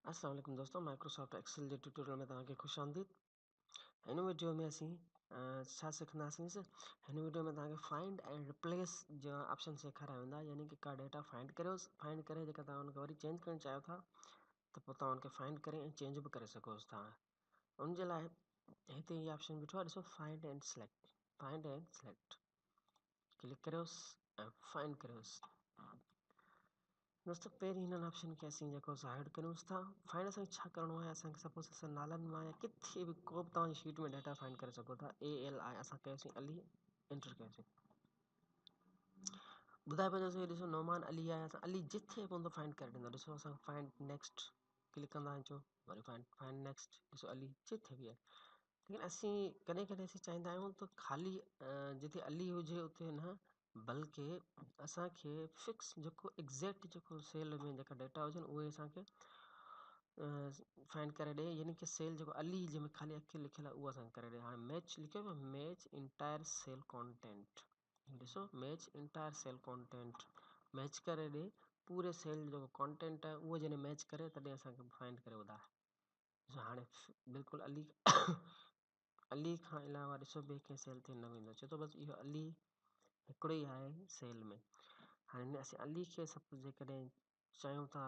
अस्सलाम वालेकुम दोस्तों, माइक्रोसॉफ्ट एक्सेल जे ट्यूटोरियल में तव्हांखे खुश आमदीद। हिन वीडियो में असीं छा सिखंदासीं। हिन वीडियो में तव्हांखे फाइंड एंड रिप्लेस जो ऑप्शन सेखारिया वेंदा, यानी कि का डेटा फाइंड करियोसि, फाइंड करे जेका तव्हां उनखे वरी चेंज करणु चाहियो था त पोइ तव्हां उनखे फाइंड करे ऐं चेंज बि करे सघोसि था। उन जे लाइ हिते इहा ऑप्शन बीठो आहे, ॾिसो, find and select. Find and select click करियोसि ऐं फाइंड करियोसि। दोस्तों, पहिरीं हिननि ऑप्शन खे असीं जेको हाइड करियूंसि था। फाइंड असांखे छा करिणो आहे, असांखे सपोज़ असां नालनि मां या किथे बि को बि तव्हांजी शीट में डेटा फाइंड करे सघो था। ALI असां कयोसीं अली, एंटर कयोसीं, ॿुधाए पियोसीं ॾिसो नौमान अली आहे। असां अली जिथे पवंदो फाइंड करे ॾींदो। ॾिसो असां फाइंड नेक्स्ट क्लिक कंदा आहियूं, वरी फाइंड नेक्स्ट, ॾिसो अली जिथे बि आहे। लेकिन असीं कॾहिं कॾहिं असीं चाहींदा आहियूं त ख़ाली जिथे अली हुजे उते न, बल्कि असांखे फिक्स जेको एग्ज़ैक्ट जेको सेल में जेका डेटा हुजनि उहे असांखे फाइंड करे ॾे, यानी कि सेल जेको अली जंहिंमें ख़ाली अखि लिखियलु आहे उहो असांखे करे ॾे। हाणे मैच लिखियो पियो, मैच इंटायर सेल कॉन्टेंट, ॾिसो match entire cell content match करे ॾे, पूरे सेल जो कॉन्टेंट आहे उहो जॾहिं मैच करे तॾहिं असांखे फाइंड करे ॿुधाए। ॾिसो हाणे बिल्कुलु अली अली खां अलावा ॾिसो ॿिए कंहिं सेल ते न वेंदो, चए थो बसि इहो अली हिकिड़ो ई आहे सेल में। हाणे असीं अली खे सपोज़ जेकॾहिं चाहियूं था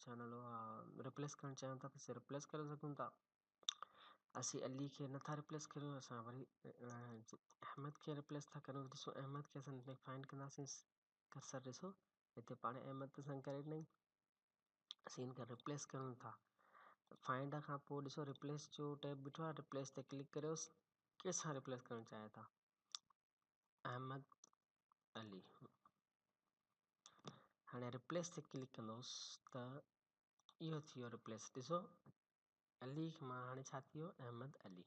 छा नालो आहे रिप्लेस करणु चाहियूं था त असीं रिप्लेस करे सघूं था। असीं अली खे नथा रिप्लेस करियूं, असां वरी अहमद खे रिप्लेस था करियूं। ॾिसो अहमद खे असां फाइंड कंदासीं, कर्सर ॾिसो हिते पाण अहमद ते असां करे ॾिनई, असीं हिनखे रिप्लेस कयूं था। फाइंड खां पोइ ॾिसो रिप्लेस जो टैब बीठो आहे, रिप्लेस ते क्लिक करियोसि। कंहिंसां रिप्लेस करणु चाहियो था, अहमद अली। हाणे रिप्लेस ते क्लिक कंदोसि त इहो थी वियो रिप्लेस। ॾिसो अली मां हाणे छा थी वियो, अहमद अली।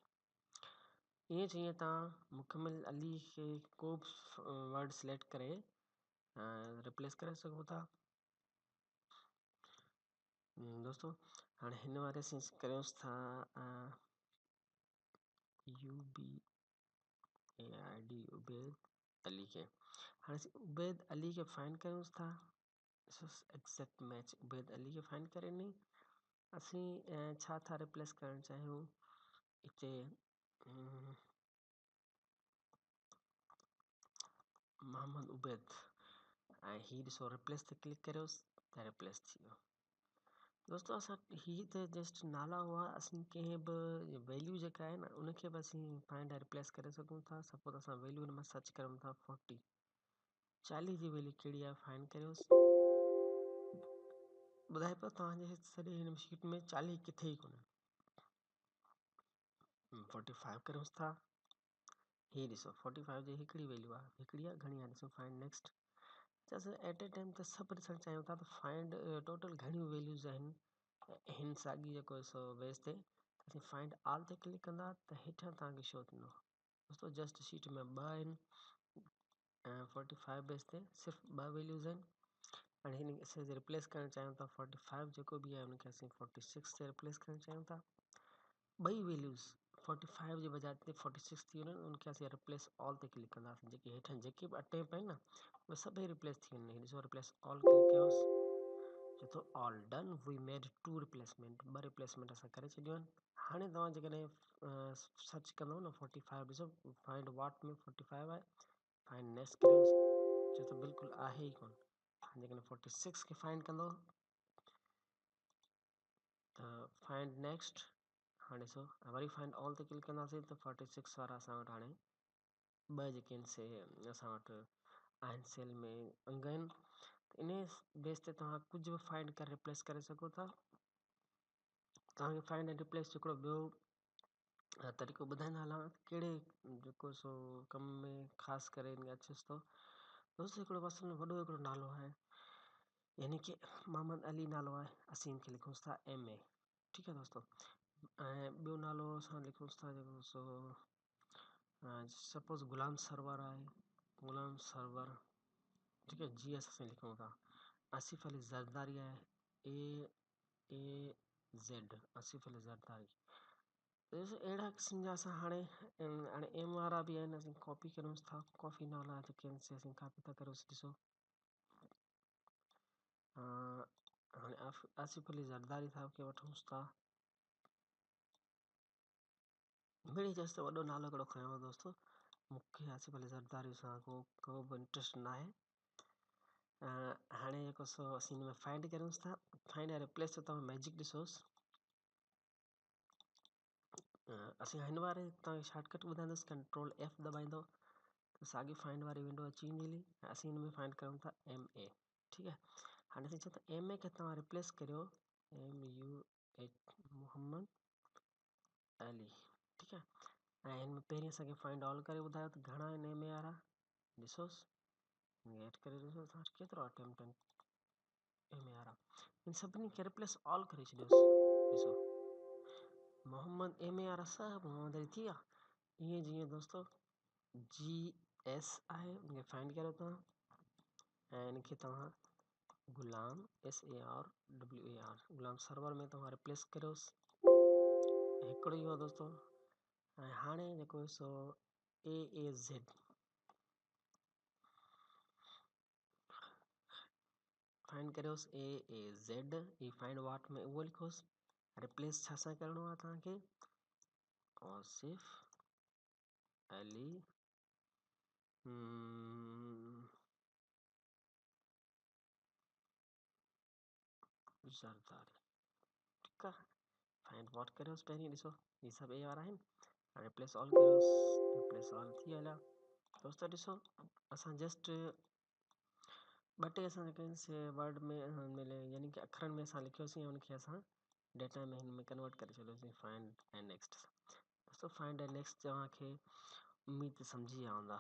ईअं जीअं तव्हां मुकमिल अली खे को बि वर्ड सिलेक्ट करे रिप्लेस करे सघो था। दोस्तों, हाणे हिन वारे असीं करियूंसि था UBAID उबैद अली खे। हाणे असीं उबैद अली खे फाइंड करियूंसि था। एक्सेप्ट मैच उबैद अली खे फाइंड करे ॾिनी। असीं छा था रिप्लेस करणु चाहियूं, हिते मोहम्मद उबैद, ऐं हीअ ॾिसो रिप्लेस ते क्लिक करियोसि त रिप्लेस थी वियो। दोस्तों, असां हीअ त जस्ट नाला हुआ, असीं कंहिं बि वैल्यू जेका आहे न उनखे बि असीं फाइंड ऐं रिप्लेस करे सघूं था। सपोज़ असां वैल्यू हिन मां सर्च करूं था 40 जी वैल्यू कहिड़ी आहे, फाइंड करियोसि। ॿुधाए पियो तव्हांजे सॼे हिन शीट में 40 किथे ई कोन्हे। 45 करियोसि था, हीअ ॾिसो 45 जी हिकिड़ी वैल्यू आहे, हिकिड़ी आहे, घणी आहे ॾिसो, फाइंड नेक्स्ट। असां एट ए टाइम त सभु ॾिसणु चाहियूं था त फाइंड टोटल घणियूं वैल्यूज़ आहिनि हिन साॻी जेको सो बेस ते। असीं फाइंड ऑल ते क्लिक कंदा त हेठां तव्हांखे शो थींदो। दोस्तों, जस्ट शीट में 2 आहिनि ऐं 45 बेस ते सिर्फ़ु 2 वैल्यूज़ आहिनि। हाणे हिन असीं रिप्लेस करणु चाहियूं था 45 जेको बि आहे उनखे असीं 46 ते रिप्लेस करणु चाहियूं था। 2 वैल्यूज़ 45 जे बजाय ते 46 थी वञनि, उनखे असीं रिप्लेस ऑल ते क्लिक कंदासीं। जेके हेठां जेके बि अटे पिया आहिनि न उहे सभई रिप्लेस थी वञनि। ॾिसो रिप्लेस ऑल क्लिक कयोसि, चए थो all done, we made 2 replacement, 2 replacement असां करे छॾियूं आहिनि। हाणे तव्हां जेकॾहिं सर्च कंदव न 45, ॾिसो फाइंड वॉट में 45 आहे, फाइंड नेक्स्ट करियोसि, चए थो बिल्कुलु आहे ई कोन। जेकॾहिं 46 खे फाइंड कंदो त फाइंड नेक्स्ट, हाणे ॾिसो वरी फाइंड ऑल ते क्लिक कंदासीं त 46 वारा असां वटि हाणे 2 जेके आहिनि से असां वटि आहिनि सेल में अंग आहिनि। इन बेस ते तव्हां कुझु बि फाइंड करे रिप्लेस करे सघो था। तव्हांखे फाइंड एंड रिप्लेस हिकिड़ो ॿियो तरीक़ो ॿुधाईंदा हलां, कहिड़े जेको सो कम में ख़ासि करे हिनखे अचेसि थो। दोस्तों, हिकिड़ो मसइलो वॾो हिकिड़ो नालो आहे, यानी कि मोहम्मद अली नालो आहे, असीं हिनखे लिखूंसि था MA, ठीकु आहे दोस्तों। ऐं ॿियो नालो असां लिखूंसि था जेको सो सपोज़ गुलाम सरवर आहे, गुलाम सरवर, ठीकु है। GS असीं लिखूं था। आसिफ अली ज़रदारी आहे, AAZ, आसिफ अली ज़रदारी। ॾिसो अहिड़ा क़िस्म जा असां हाणे M वारा बि आहिनि, असीं कॉपी करूंसि था। कॉफ़ी नाला जेके आहिनि से असीं कॉपी था करूंसि। ॾिसो हाणे आसिफ अली ज़रदारी साहिब खे वठूंसि था। मिड़ी चएसि त वॾो नालो कहिड़ो खयों दोस्तो, मूंखे आसिफ अली ज़रदारी सां को बि इंट्रस्ट न आहे। हाणे जेको सो असीं हिन में फाइंड करूंसि था। फाइंड ऐं रिप्लेस जो तव्हां मैजिक ॾिसोसि। असीं हिन वारे तव्हांखे शॉर्टकट ॿुधाईंदुसि, कंट्रोल F दॿाईंदो त साॻी फाइंड वारी विंडो अची वेंदी। असीं हिन में फाइंड कयूं था MA। ठीकु आहे, हाणे असीं चऊं था MA खे तव्हां रिप्लेस करियो MUH मोहम्मद अली। ठीकु आहे, ऐं हिन में पहिरीं असांखे फाइंड ऑल करे ॿुधायो त घणा आहिनि MA वारा, ॾिसोसि एड करे ॾिसो तव्हां केतिरो अटैम्प्ट आहिनि MA वारा। इन सभिनी खे रिप्लेस ऑल करे छॾियोसि। ॾिसो मोहम्मद MA वारा सभु मोहम्मद अली थी विया। ईअं जीअं दोस्तो GS आहे उनखे फाइंड करियो तव्हां ऐं इनखे तव्हां गुलाम SARWAR गुलाम सर्वर में तव्हां रिप्लेस करियोसि। हिकिड़ो ई हो दोस्तो। ऐं हाणे जेको सो AAZ फाइंड करियोसि AAZ ई फाइंड वाट में उहो लिखोसि। रिप्लेस छा सां करिणो आहे तव्हांखे, आसिफ अली ज़रदारी। ठीकु आहे, फाइंड वॉट करियोसि पहिरीं। ॾिसो ही सभु A वारा आहिनि। रिप्लेस ऑल करियोसि, रिप्लेस ऑल थी हलिया। दोस्तो ॾिसो असां जस्ट ॿ टे असां जेके वर्ड में मिले यानी कि अखरनि में असां लिखियोसीं ऐं उनखे असां डेटा में हिन में कन्वर्ट करे छॾियोसीं फाइंड ऐं नेक्स्ट। दोस्तो फाइंड ऐं नेक्स्ट तव्हांखे उम्मीद सम्झी विया हूंदा।